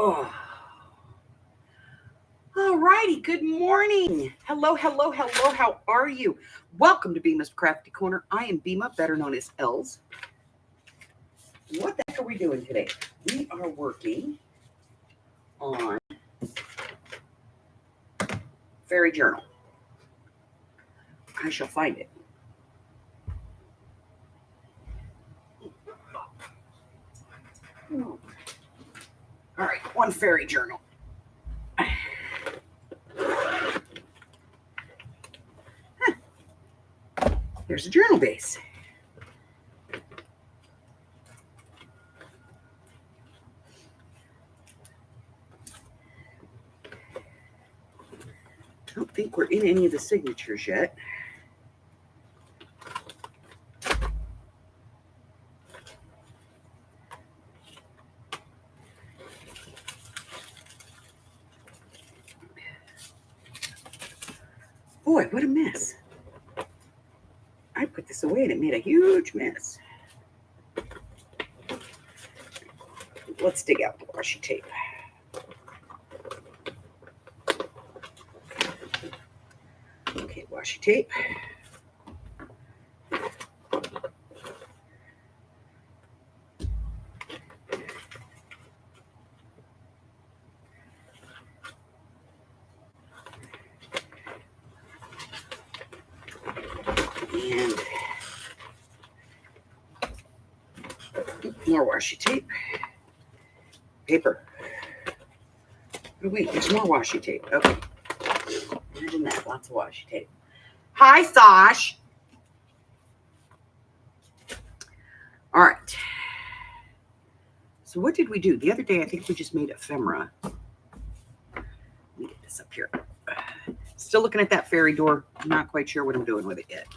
Oh, all righty. Good morning. Hello, hello, hello. How are you? Welcome to Bima's Crafty Corner. I am Bima, better known as Els. What the heck are we doing today? We are working on Fairy Journal. I shall find it. All right, one Fairy Journal. There's a journal base. I don't think we're in any of the signatures yet. Boy, what a mess. I put this away and it made a huge mess. Let's dig out the washi tape. Okay, washi tape. And more washi tape. Paper. Oh, wait, there's more washi tape. Okay. Imagine that. Lots of washi tape. Hi, Sash. All right. So what did we do? The other day, I think we just made ephemera. Let me get this up here. Still looking at that fairy door. I'm not quite sure what I'm doing with it yet.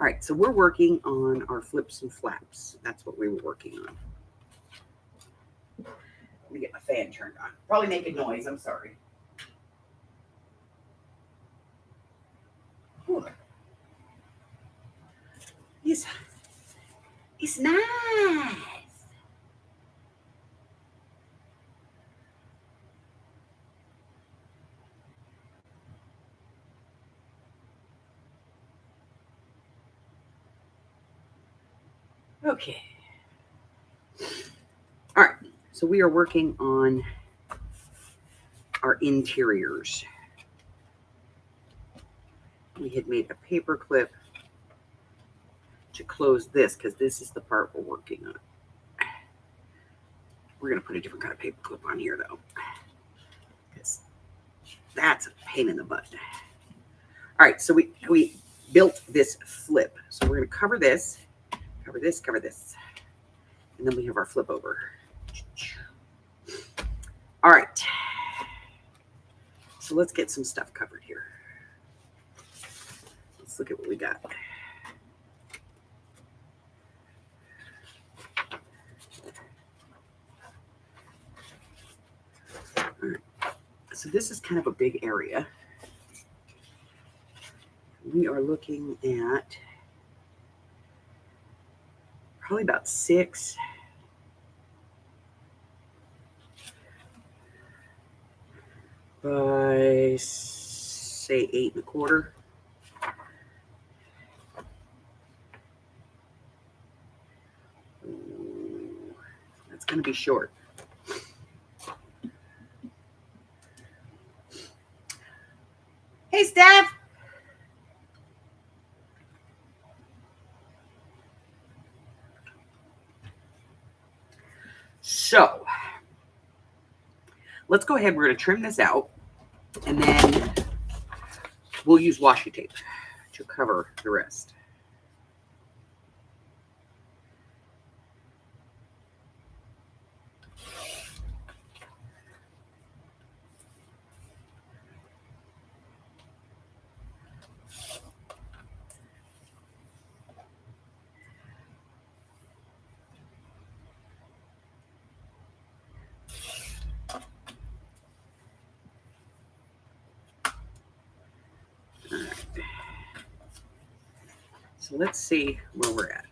All right, so we're working on our flips and flaps. That's what we were working on. Let me get my fan turned on. Probably making noise. I'm sorry. Ooh. It's nice. Okay. All right. So we are working on our interiors. We had made a paper clip to close this because this is the part we're working on. We're going to put a different kind of paper clip on here though, because that's a pain in the butt. All right, so we built this flip. So we're going to cover this, cover this, cover this, and then we have our flip over. All right, so let's get some stuff covered here. Let's look at what we got. All right. So this is kind of a big area. We are looking at probably about 6 by say 8.25. That's going to be short. Hey, Steph. So let's go ahead. We're going to trim this out, and then we'll use washi tape to cover the rest. So let's see where we're at.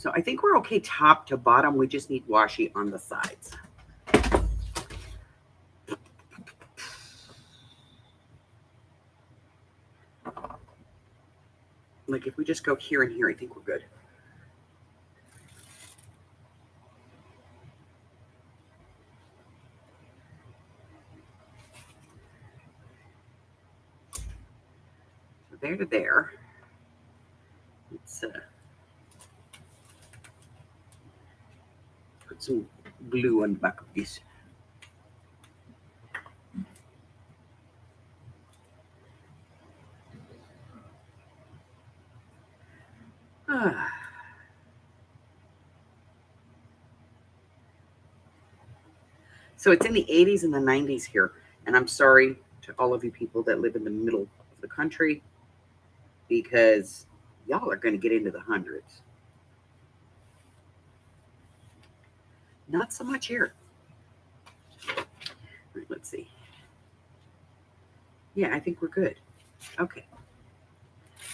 So I think we're okay top to bottom. We just need washi on the sides. Like if we just go here and here, I think we're good. So there to there. Let's put some glue on the back of this. So it's in the 80s and the 90s here. And I'm sorry to all of you people that live in the middle of the country because y'all are going to get into the hundreds. Not so much here. Right, let's see. Yeah, I think we're good. Okay.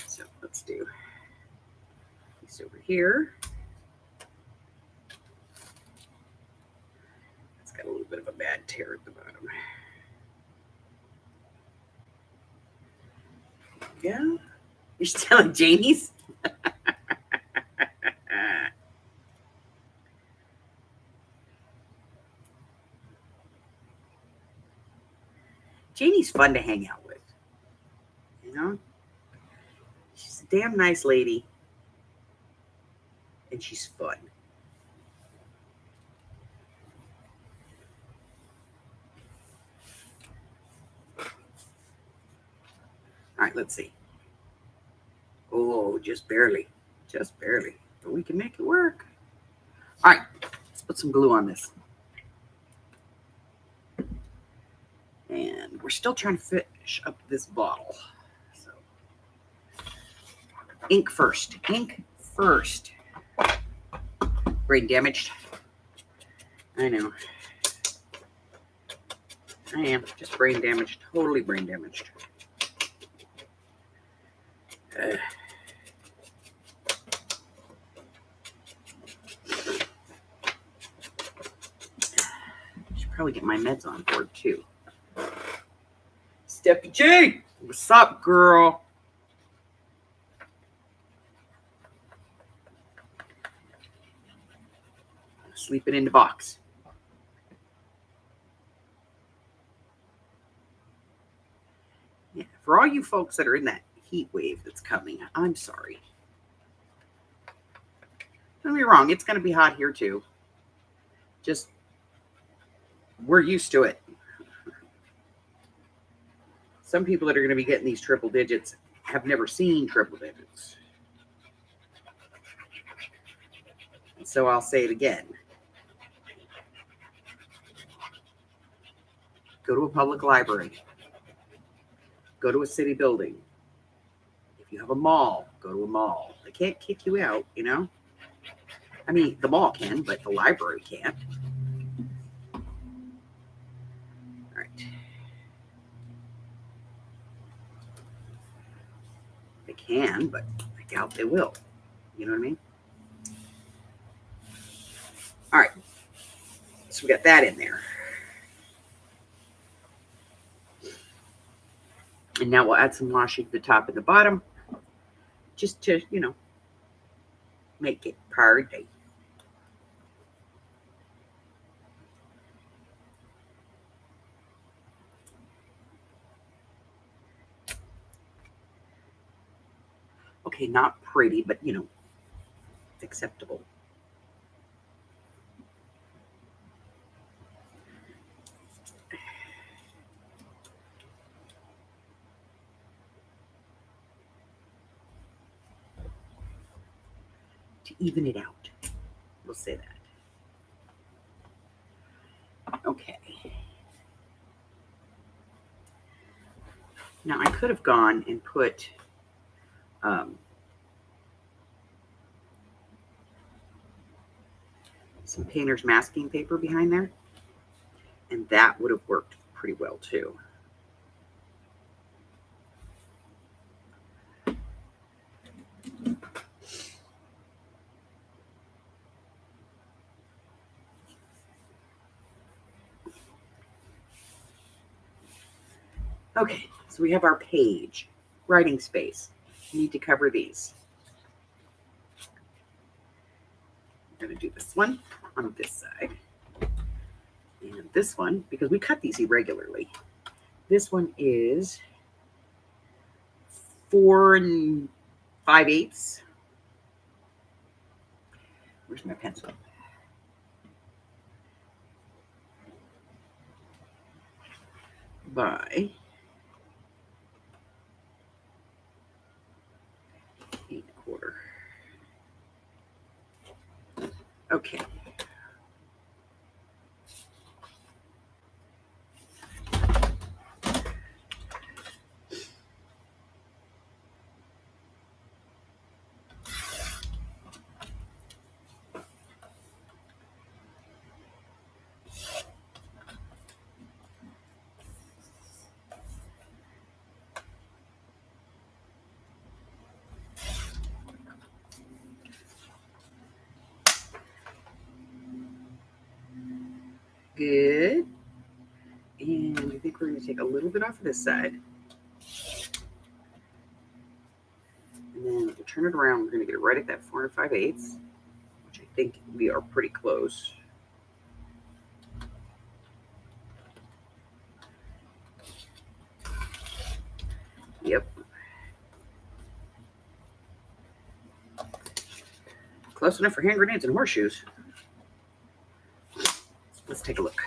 So let's do this over here. It's got a little bit of a bad tear at the bottom. Yeah. You're still at Janie's? Janie's fun to hang out with. You know? She's a damn nice lady. And she's fun. All right, let's see. Oh, just barely. Just barely. But we can make it work. All right, let's put some glue on this. And we're still trying to finish up this bottle. So, ink first. Ink first. Brain damaged. I know. I am just brain damaged. Totally brain damaged. Should probably get my meds on board too. Steffi G, what's up, girl? Sleeping in the box. Yeah, for all you folks that are in that heat wave that's coming, I'm sorry. Don't get me wrong, it's going to be hot here too. Just, we're used to it. Some people that are going to be getting these triple digits have never seen triple digits. And so I'll say it again. Go to a public library. Go to a city building. If you have a mall, go to a mall. They can't kick you out, you know? I mean, the mall can, but the library can't. All right. They can, but I doubt they will. You know what I mean? All right. So we got that in there. And now we'll add some washi to the top and the bottom just to, you know, make it party. Okay, not pretty, but, you know, acceptable. To even it out. We'll say that. Okay. Now I could have gone and put some painter's masking paper behind there, and that would have worked pretty well too. Okay, so we have our page, writing space. We need to cover these. I'm going to do this one on this side. And this one, because we cut these irregularly. This one is 4 5/8. Where's my pencil? By 8 1/4. Okay. Good. And I think we're going to take a little bit off of this side. And then we'll turn it around. We're going to get it right at that 4 5/8, which I think we are pretty close. Yep. Close enough for hand grenades and horseshoes. Let's take a look.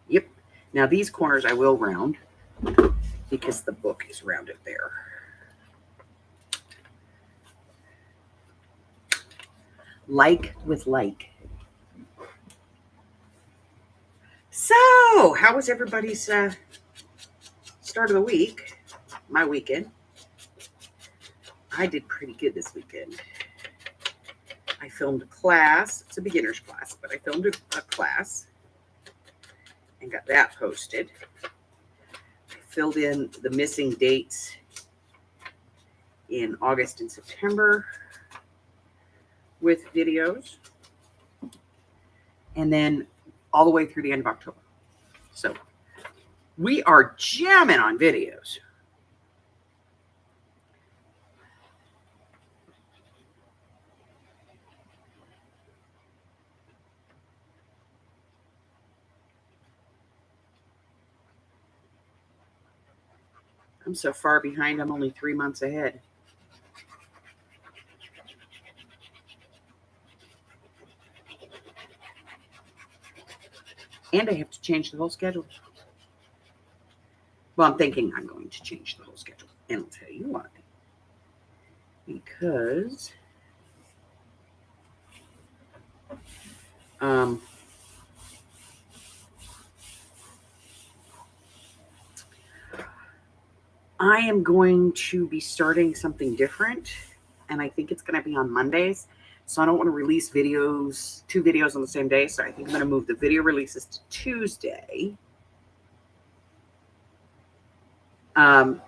Yep. Now these corners I will round because the book is rounded there. Like with like. So, how was everybody's start of the week? My weekend. I did pretty good this weekend. I filmed a class. It's a beginner's class, but I filmed a class and got that posted. I filled in the missing dates in August and September with videos. And then all the way through the end of October. So we are jamming on videos. I'm so far behind, I'm only 3 months ahead. And I have to change the whole schedule. Well, I'm thinking I'm going to change the whole schedule. And I'll tell you why. Because I am going to be starting something different. And I think it's going to be on Mondays. So I don't want to release videos, 2 videos on the same day. So I think I'm going to move the video releases to Tuesday. And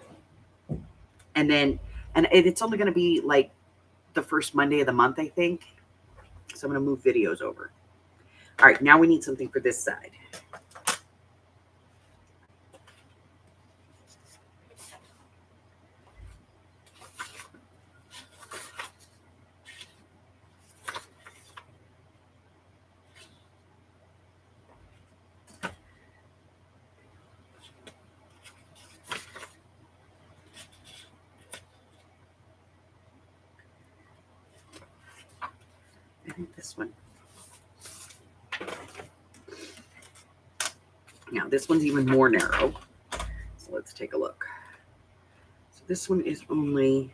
it's only going to be like the first Monday of the month, I think. So I'm going to move videos over. All right, now we need something for this side. I think this one. Now, this one's even more narrow. So let's take a look. So this one is only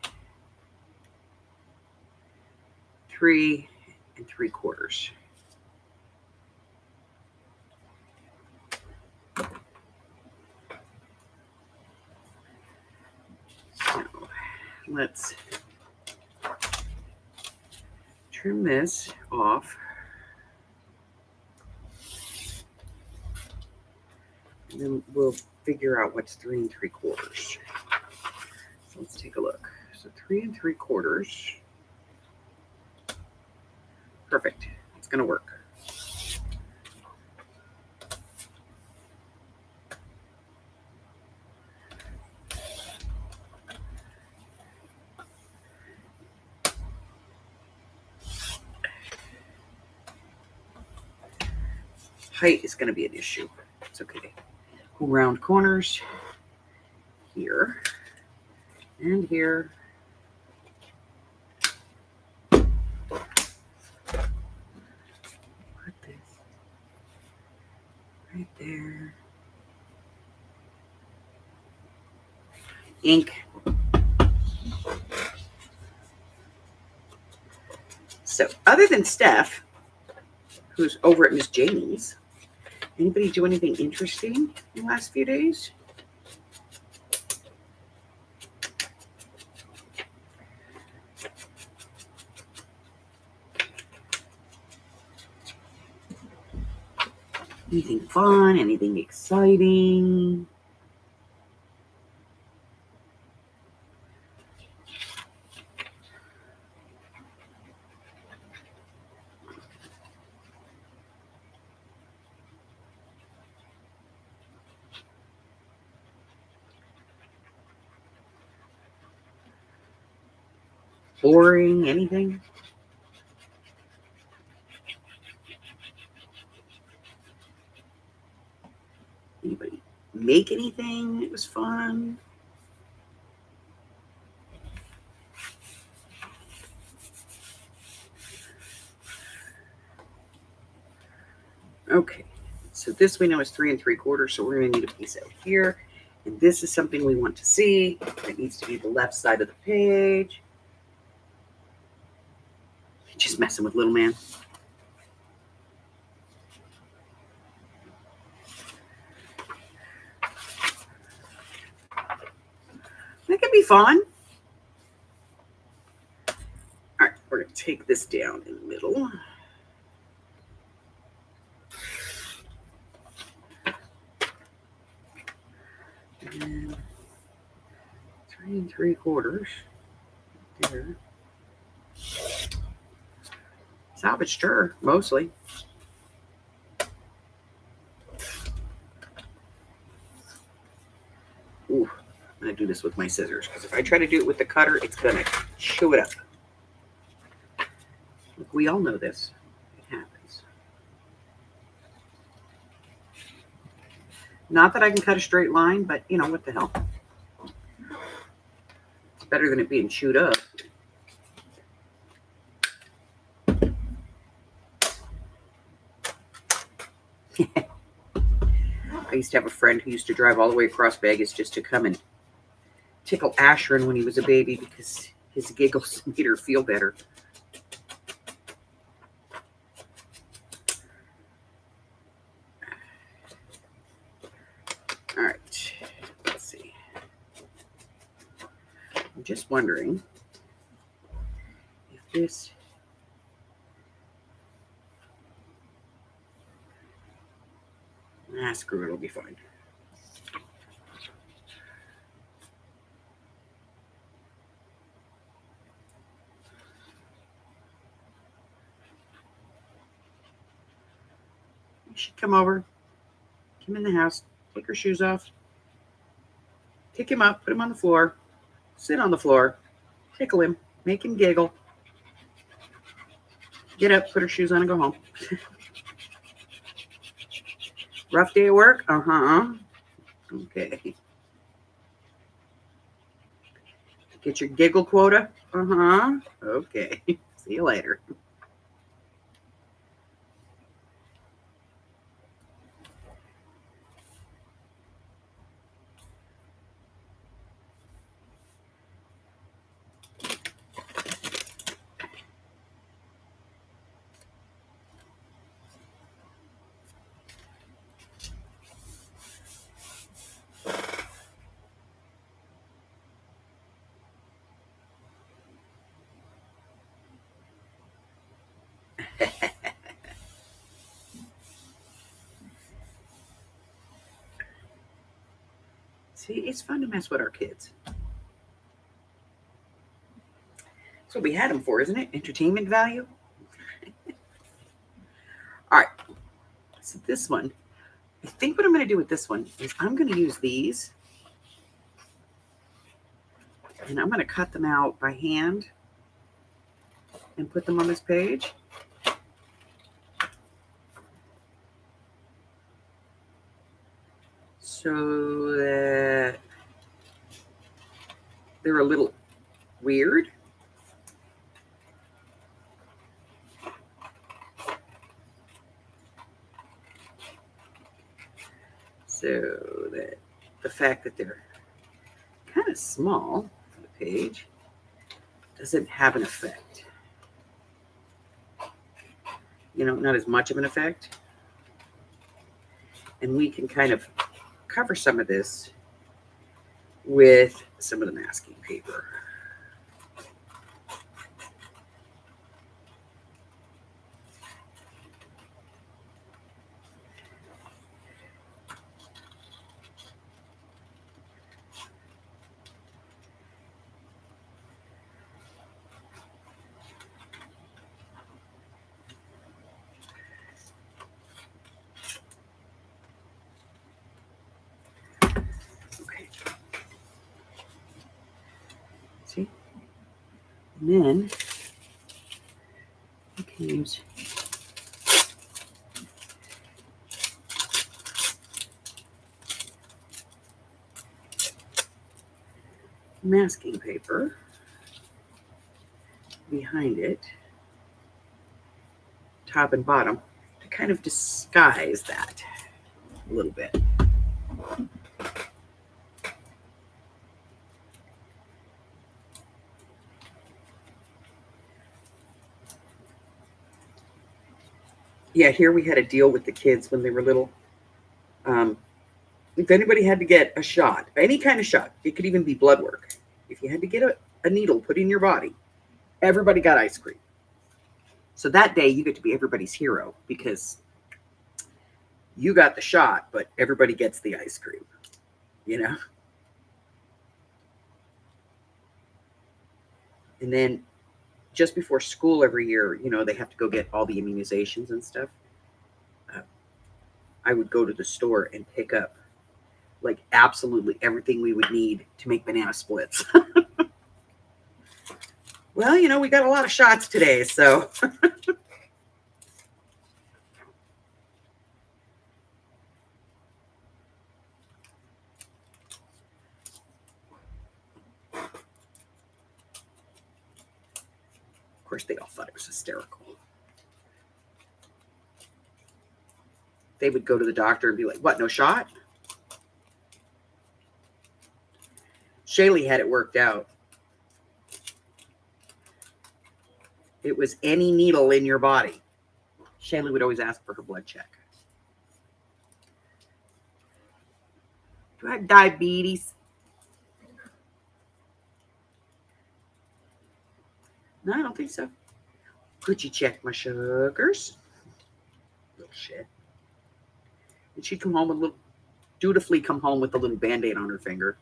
3 3/4. So let's trim this off. And then we'll figure out what's 3 3/4. So let's take a look. So 3 3/4. Perfect. It's going to work. height is going to be an issue. It's okay. Go round corners here and here. Put this right there. Ink. So other than Steph, who's over at Miss Janie's, anybody do anything interesting in the last few days? Anything fun? Anything exciting? Boring? Anything? Anybody make anything that was fun? Okay, so this we know is 3 3/4, so we're going to need a piece out here. And this is something we want to see. It needs to be the left side of the page. Just messing with little man. That could be fun. All right, we're going to take this down in the middle. And 3 3/4 there. Salvaged her mostly. Ooh, I'm going to do this with my scissors because if I try to do it with the cutter, it's going to chew it up. Look, we all know this. It happens. Not that I can cut a straight line, but you know, what the hell. It's better than it being chewed up. I used to have a friend who used to drive all the way across Vegas just to come and tickle Ashrin when he was a baby because his giggles made her feel better. All right, let's see. I'm just wondering if this... screw it, it'll be fine. You should come over, come in the house, take her shoes off, pick him up, put him on the floor, sit on the floor, tickle him, make him giggle, get up, put her shoes on, and go home. Rough day at work? Uh-huh. Okay. Get your giggle quota? Uh-huh. Okay. See you later. See, it's fun to mess with our kids. That's what we had them for, isn't it? Entertainment value. All right. So this one, I think what I'm going to do with this one is I'm going to use these. And I'm going to cut them out by hand and put them on this page. so that they're a little weird. So that the fact that they're kind of small for the page doesn't have an effect. You know, not as much of an effect. And we can kind of cover some of this with some of the masking paper. Okay. See? And then you can use masking paper behind it, top and bottom, to kind of disguise that a little bit. Yeah, here we had a deal with the kids when they were little. If anybody had to get a shot, any kind of shot, it could even be blood work. If you had to get a needle put in your body, everybody got ice cream. So that day you get to be everybody's hero because you got the shot, but everybody gets the ice cream, you know? And then just before school every year, you know, they have to go get all the immunizations and stuff. I would go to the store and pick up like absolutely everything we would need to make banana splits. Well, you know, we got a lot of shots today, so. Of course, they all thought it was hysterical. They would go to the doctor and be like, what, no shot? Shaylee had it worked out. It was any needle in your body. Shaylee would always ask for her blood check. Do I have diabetes? No, I don't think so. Could you check my sugars? Little shit. And she'd come home with dutifully come home with a little Band-Aid on her finger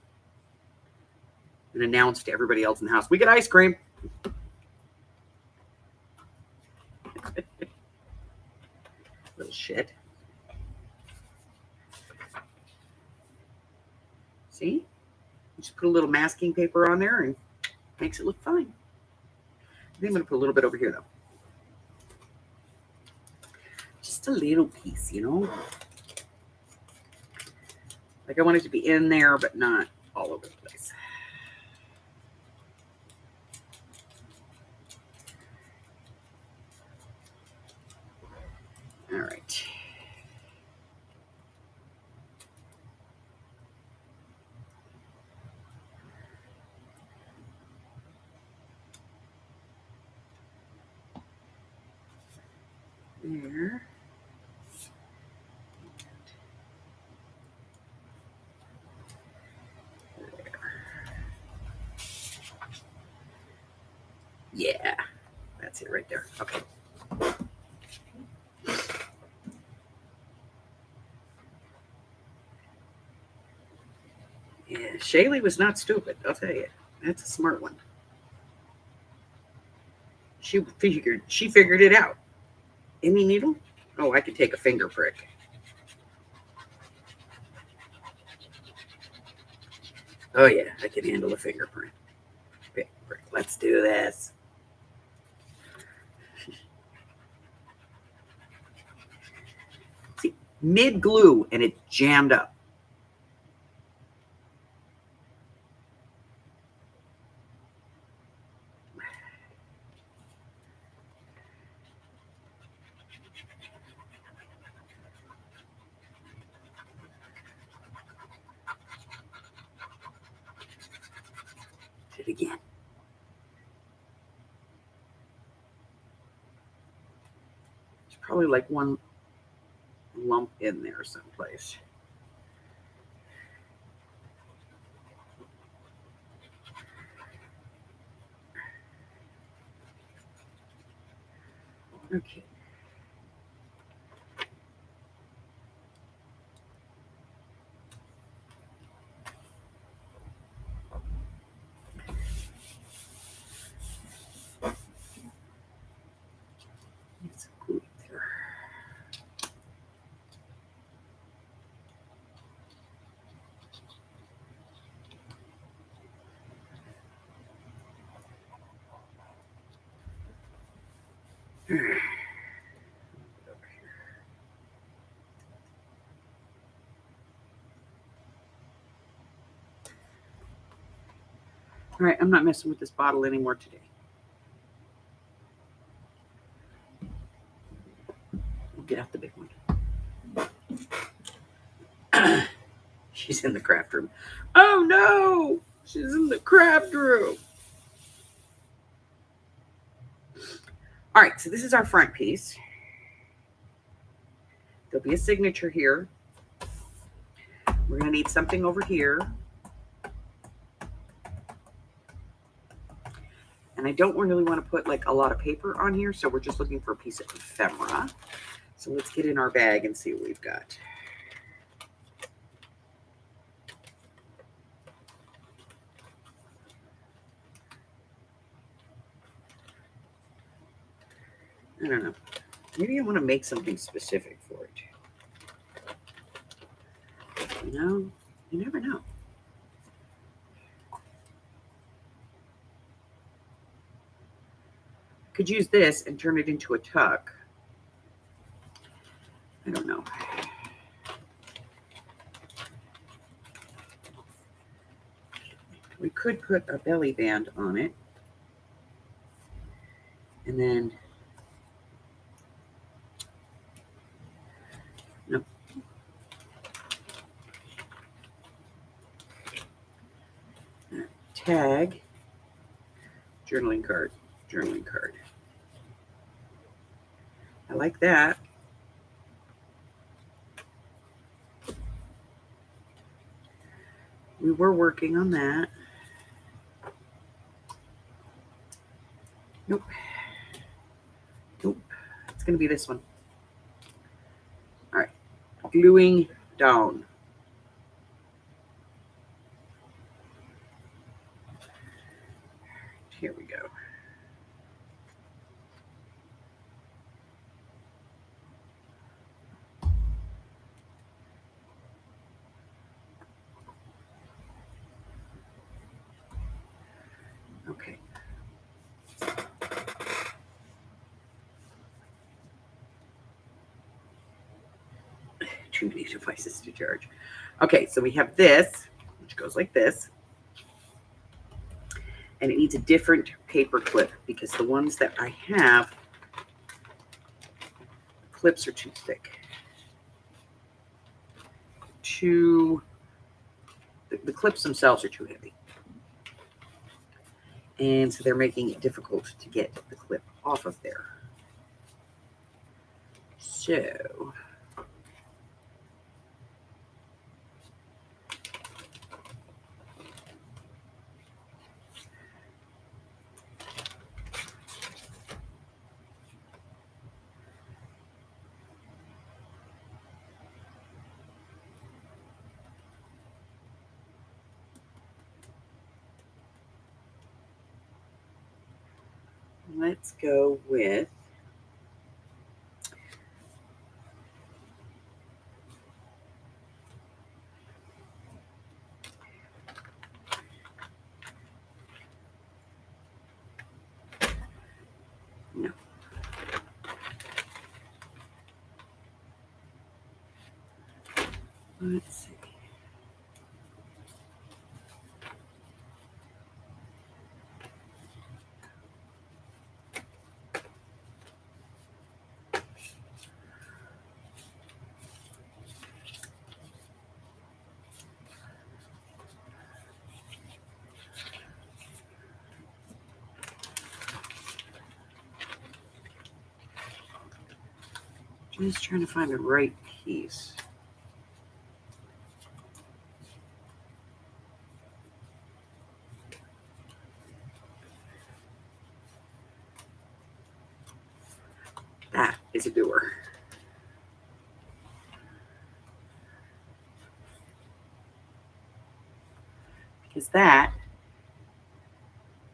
and announce to everybody else in the house, we get ice cream. Little shit. See? Just put a little masking paper on there and makes it look fine. I think I'm going to put a little bit over here, though. Just a little piece, you know? Like I want it to be in there, but not all over the place. All right. There. Yeah, that's it right there. Okay. Yeah, Shaylee was not stupid, I'll tell you. That's a smart one. She figured it out. Any needle? Oh, I could take a finger prick. Oh yeah, I can handle a fingerprint. Let's do this. See, mid glue and it jammed up. it again. There's probably like one lump in there someplace. Okay. It's glue there. All right, I'm not messing with this bottle anymore today. We'll get out the big one. She's in the craft room. Oh no! She's in the craft room. All right, so this is our front piece. There'll be a signature here. We're going to need something over here. And I don't really want to put like a lot of paper on here, so we're just looking for a piece of ephemera. So let's get in our bag and see what we've got. I don't know. Maybe I want to make something specific for it. You know, you never know. Could use this and turn it into a tuck. I don't know. We could put a belly band on it. And then, no. Tag, journaling card, journaling card. I like that. We were working on that. Nope. Nope. It's going to be this one. All right. Gluing down. Here we go. Okay. Too many devices to charge. Okay, so we have this, which goes like this. And it needs a different paper clip because the ones that I have, clips are too thick. The clips themselves are too heavy. And so they're making it difficult to get the clip off of there. So let's go with no. Let's see. Just trying to find the right piece. That is a doer. Because that,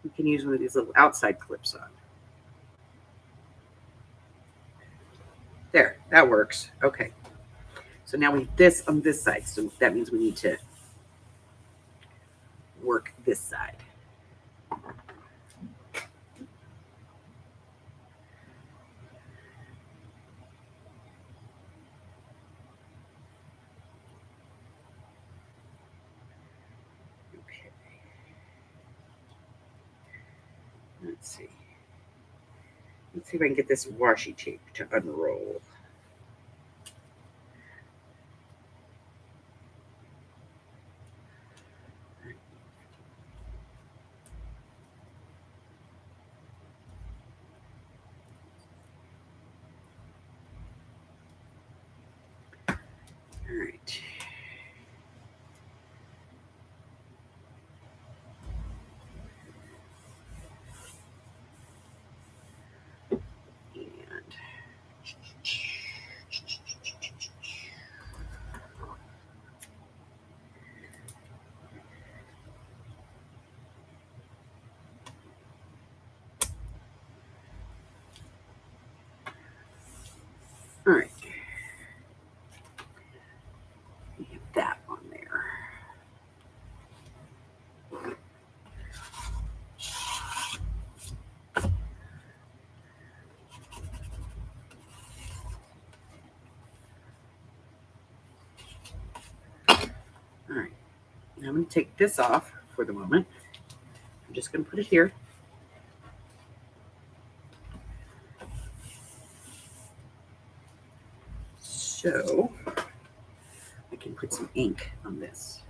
we can use one of these little outside clips on. There, that works. Okay. So now we have this on this side. So that means we need to work this side. Okay. Let's see. Let's see if I can get this washi tape to unroll. All right. All right. We have that on there. All right. Now I'm going to take this off for the moment. I'm just going to put it here. So I can put some ink on this.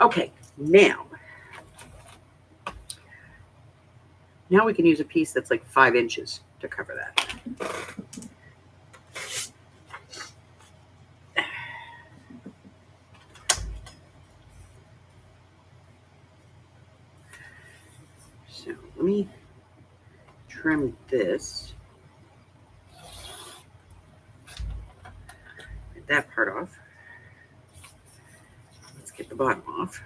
Okay, now we can use a piece that's like 5 inches to cover that. So let me trim this. Get that part off. Let's get the bottom off.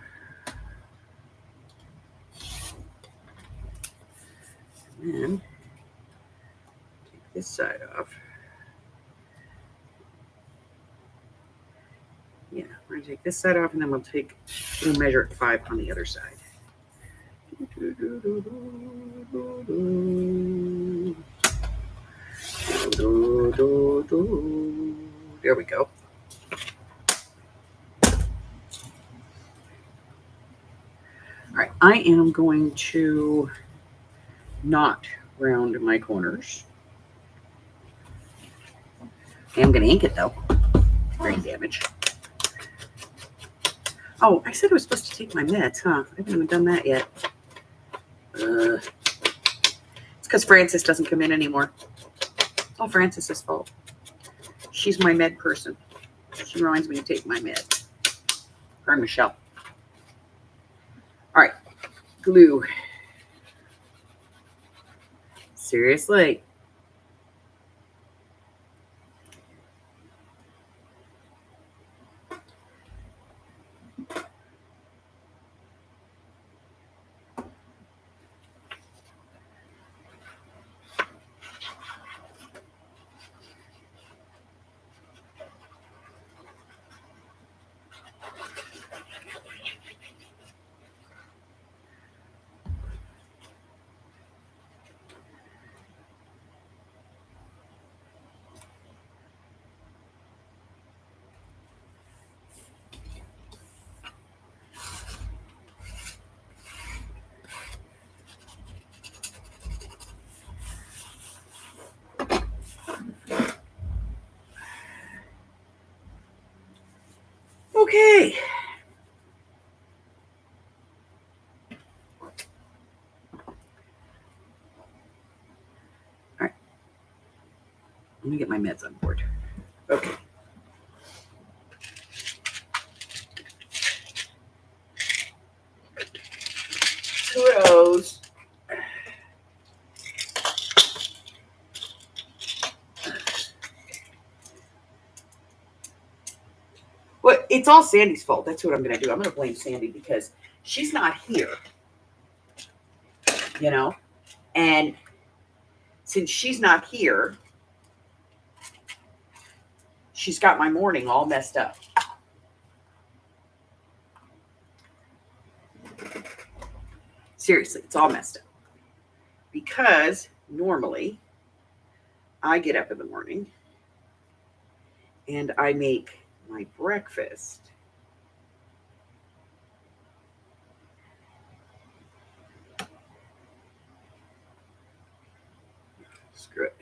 And then take this side off. Yeah, we're gonna take this side off, and then we'll measure it 5 on the other side. There we go. All right, I am going to not round my corners. I am going to ink it though. Brain damage. Oh, I said I was supposed to take my meds, huh? I haven't even done that yet. It's because Frances doesn't come in anymore. It's all Frances's fault. She's my med person. She reminds me to take my meds. Her and Michelle. All right, glue. Seriously. Let me get my meds on board. Okay. 2 of those. Well, it's all Sandy's fault. That's what I'm going to do. I'm going to blame Sandy because she's not here, you know? And since she's not here, she's got my morning all messed up. Seriously, it's all messed up. Because normally I get up in the morning and I make my breakfast. Screw it.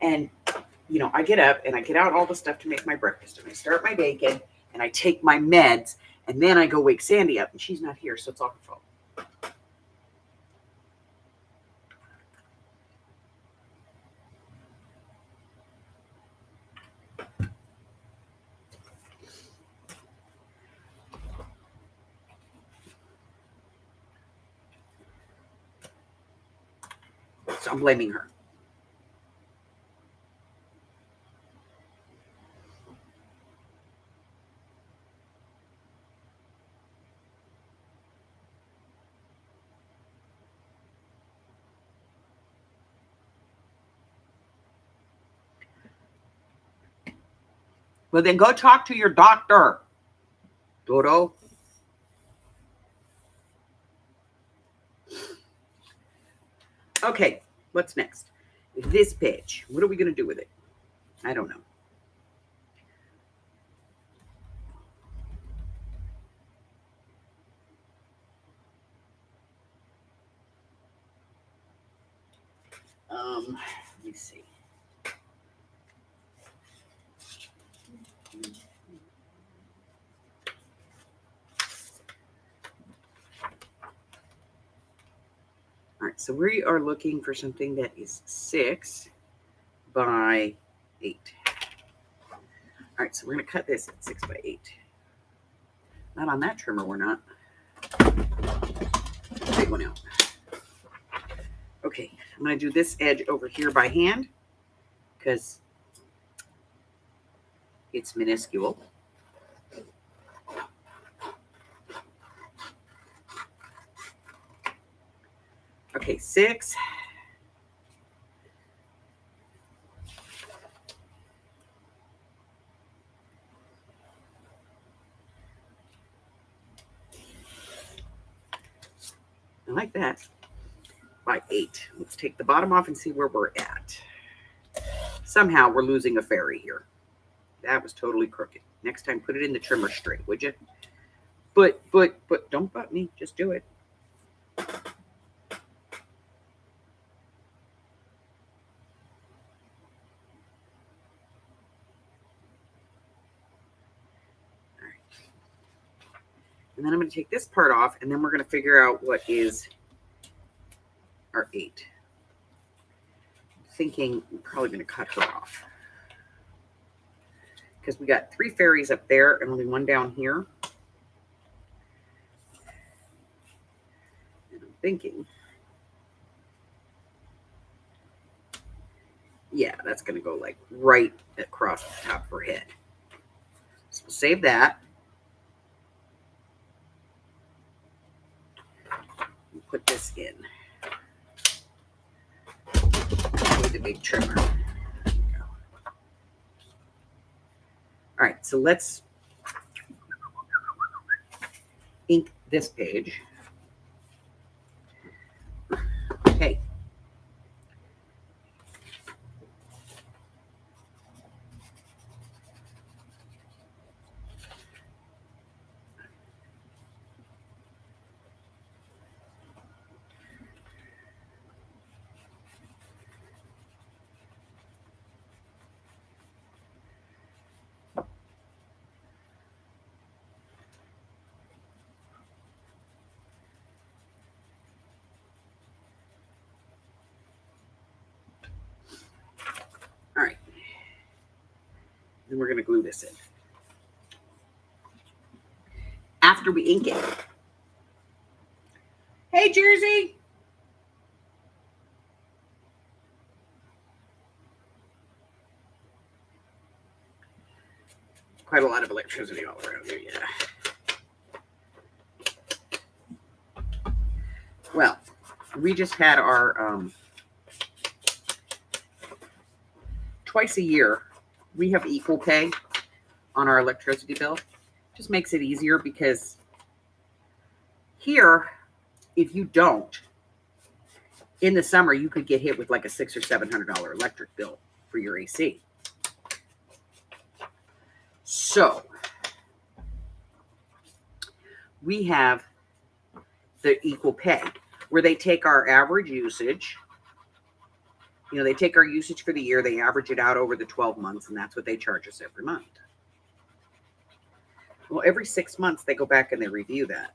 And you know, I get up and I get out all the stuff to make my breakfast and I start my bacon and I take my meds and then I go wake Sandy up and she's not here, so it's all her fault. So I'm blaming her. Well, then go talk to your doctor, Dodo. Okay, what's next? This page. What are we going to do with it? I don't know. Let me see. All right, so we are looking for something that is 6 by 8. All right, so we're going to cut this at 6 by 8. Not on that trimmer, we're not. Big one out. Okay, I'm going to do this edge over here by hand because it's minuscule. Okay, 6. I like that. By 8. Let's take the bottom off and see where we're at. Somehow we're losing a fairy here. That was totally crooked. Next time, put it in the trimmer straight, would you? But don't butt me. Just do it. And then I'm going to take this part off, and then we're going to figure out what is our 8. I'm thinking I'm probably going to cut her off. Because we got 3 fairies up there and only 1 down here. And I'm thinking, yeah, that's going to go like right across the top of her head. So we'll save that. Put this in with the big trimmer. All right, so let's ink this page. Okay. Then we're going to glue this in. After we ink it. Hey, Jersey. Quite a lot of electricity all around here, yeah. Well, we just had our twice a year, we have equal pay on our electricity bill. Just makes it easier because here, if you don't, in the summer, you could get hit with like a $600 or $700 electric bill for your AC. So we have the equal pay where they take our average usage. You know, they take our usage for the year, they average it out over the 12 months, and that's what they charge us every month. Well, every 6 months, they go back and they review that.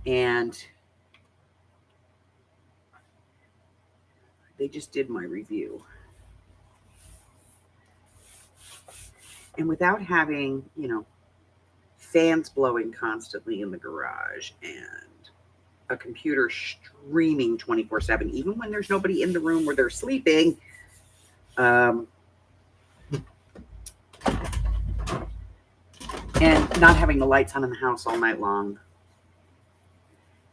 And they just did my review. And without having, you know, fans blowing constantly in the garage and a computer streaming 24/7, even when there's nobody in the room where they're sleeping, and not having the lights on in the house all night long,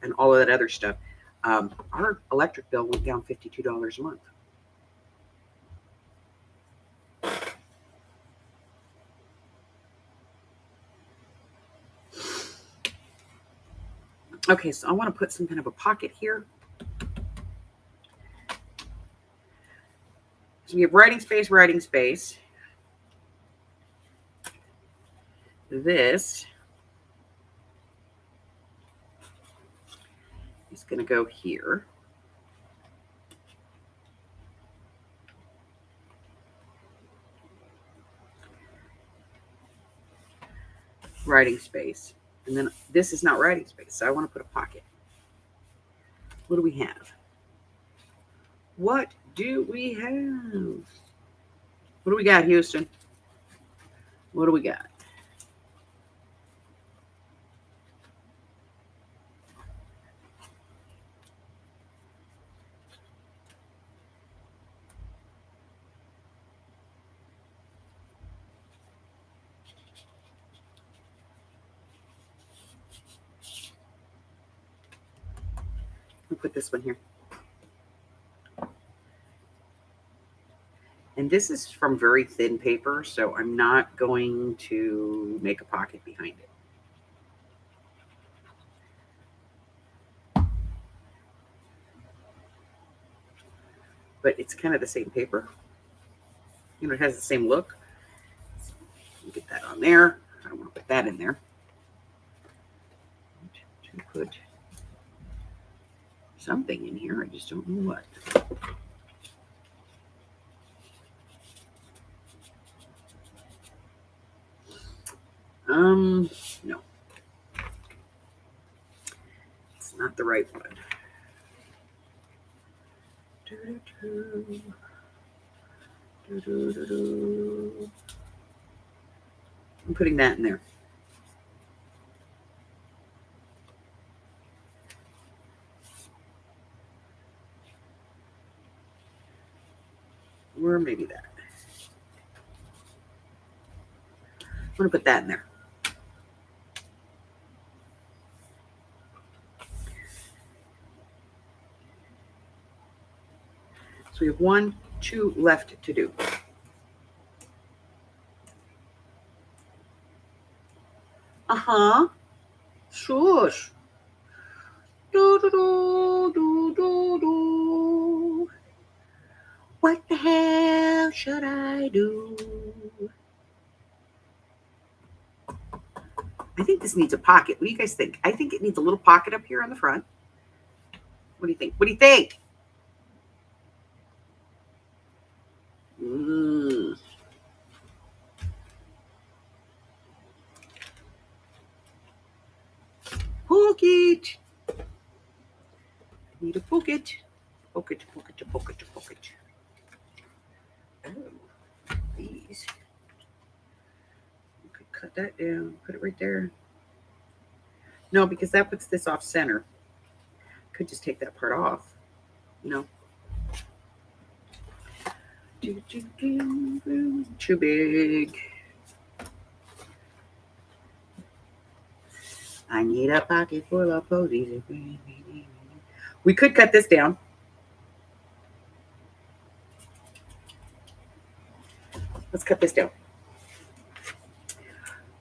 and all of that other stuff, our electric bill went down $52 a month. Okay, so I want to put some kind of a pocket here. So we have writing space, writing space. This is going to go here. Writing space. And then this is not writing space, so I want to put a pocket. What do we have? What do we have? What do we got, Houston? What do we got? We'll put this one here. And this is from very thin paper, so I'm not going to make a pocket behind it. But it's kind of the same paper. You know, it has the same look. Get that on there. I don't want to put that in there. To put something in here. I just don't know what. No. It's not the right one. I'm putting that in there. Or maybe that. I'm going to put that in there. So we have 1, 2 left to do. Shush. Do, do, do, do, do, do. What the hell should I do? I think this needs a pocket. What do you guys think? I think it needs a little pocket up here on the front. What do you think? What do you think? Pocket. I need a pocket. Poke it, poke it, poke it, poke it. Oh, these. You could cut that down, put it right there. No, because that puts this off center. Could just take that part off. No. Too big. I need a pocket full of posies. We could cut this down. Let's cut this down.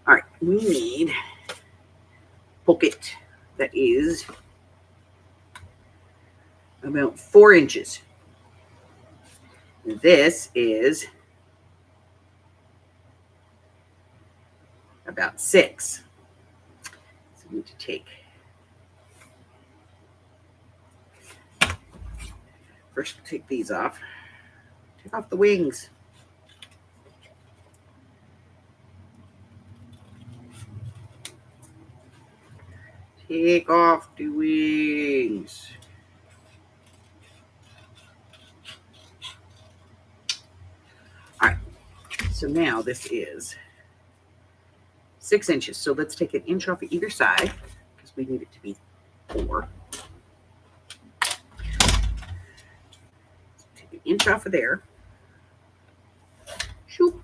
All right, we need pocket that is about 4 inches. This is about 6. So we need to take, first we'll take these off. Take off the wings. Take off the wings. All right, so now this is 6 inches. So let's take an inch off of either side because we need it to be 4. Take an inch off of there. Shoop.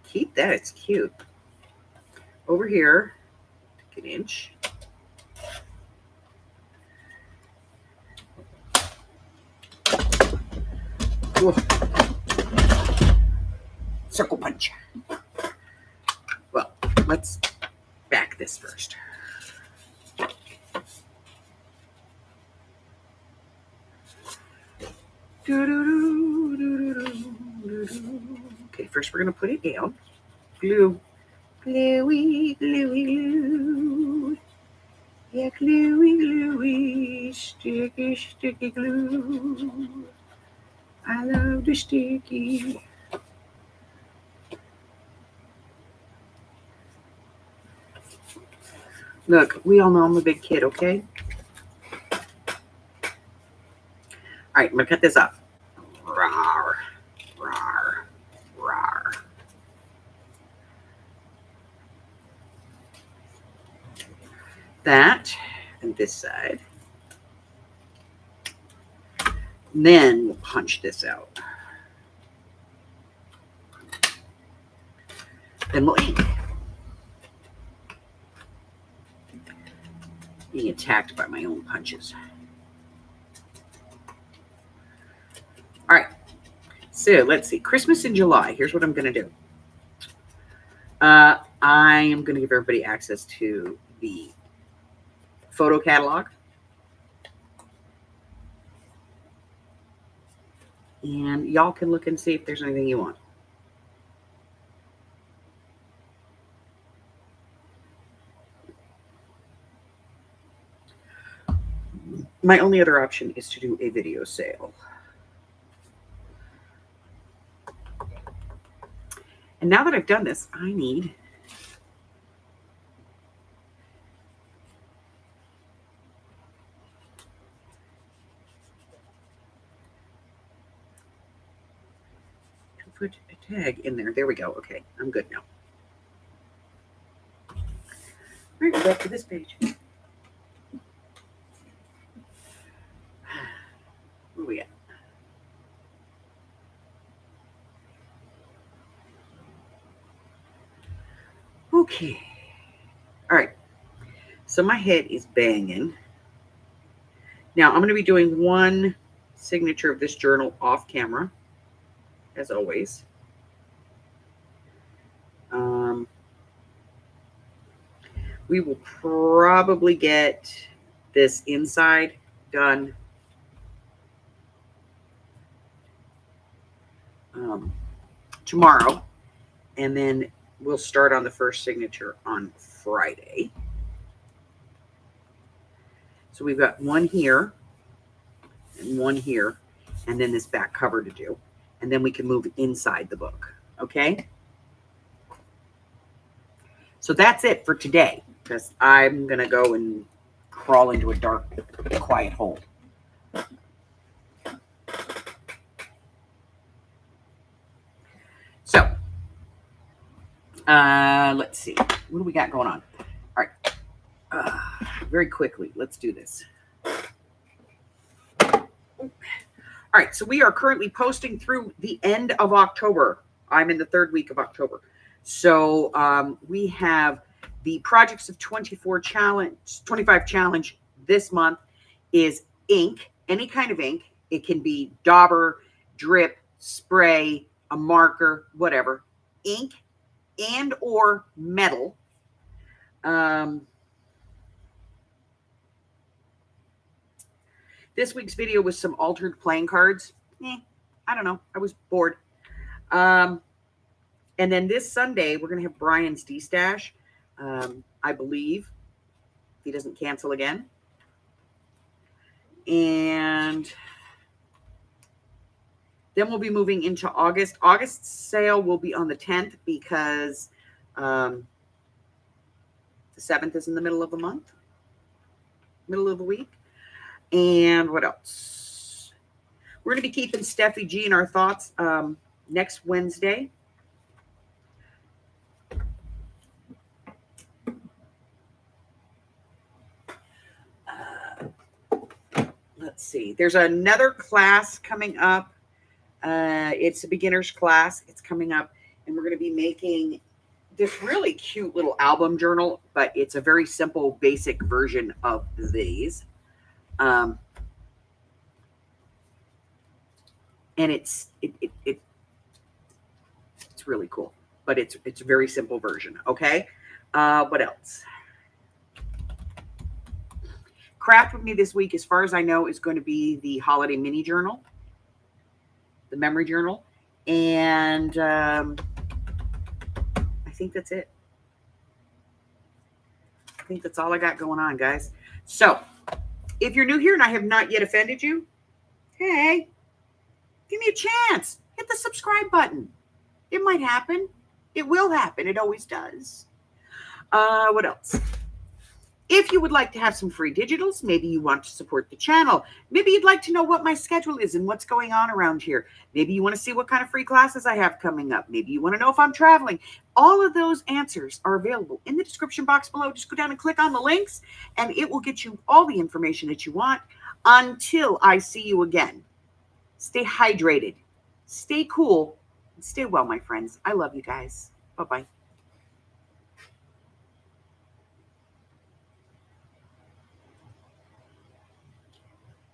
Keep that, it's cute. Over here, take an inch. Whoa. Circle punch. Well, let's back this first. Okay, first we're going to put it down. Glue. Gluey, gluey, glue. Yeah, gluey, gluey. Sticky, sticky glue. I love the sticky. Look, we all know I'm a big kid, okay? All right, I'm going to cut this off. Rawr, rawr, rawr. That and this side. And then we'll punch this out. Then we'll ink. Being attacked by my own punches. All right. So let's see. Christmas in July. Here's what I'm going to do. I am going to give everybody access to the photo catalog. And y'all can look and see if there's anything you want. My only other option is to do a video sale. And now that I've done this, I need to put a tag in there. There we go. Okay, I'm good now. All right, back to this page. Where we at? Okay. All right. So my head is banging. Now I'm going to be doing one signature of this journal off camera, as always. We will probably get this inside done tomorrow, and then we'll start on the first signature on Friday. So we've got one here and one here, and then this back cover to do, and then we can move inside the book. Okay, so that's it for today, because I'm gonna go and crawl into a dark, quiet hole. Let's see. What do we got going on? All right. Very quickly, let's do this. All right. So we are currently posting through the end of October. I'm in the 3rd week of October. So we have the Projects of 25 challenge this month is ink, any kind of ink. It can be dauber, drip, spray, a marker, whatever. Ink and or metal. This week's video was some altered playing cards. I don't know. I was bored. And then this Sunday, we're going to have Brian's D-Stash, I believe, if he doesn't cancel again. And then we'll be moving into August. August's sale will be on the 10th because the 7th is in the middle of the month, middle of the week. And what else? We're going to be keeping Steffi G in our thoughts next Wednesday. Let's see. There's another class coming up. It's a beginner's class. It's coming up, and we're going to be making this really cute little album journal, but it's a very simple, basic version of these. And it's really cool, but it's a very simple version. Okay. What else? Craft with me this week, as far as I know, is going to be the holiday mini journal, the memory journal, and I think that's it. I think that's all I got going on, guys. So if you're new here and I have not yet offended you, hey, give me a chance. Hit the subscribe button. It might happen. It will happen. It always does. What else? If you would like to have some free digitals, maybe you want to support the channel. Maybe you'd like to know what my schedule is and what's going on around here. Maybe you want to see what kind of free classes I have coming up. Maybe you want to know if I'm traveling. All of those answers are available in the description box below. Just go down and click on the links, and it will get you all the information that you want. Until I see you again, stay hydrated, stay cool, and stay well, my friends. I love you guys. Bye-bye.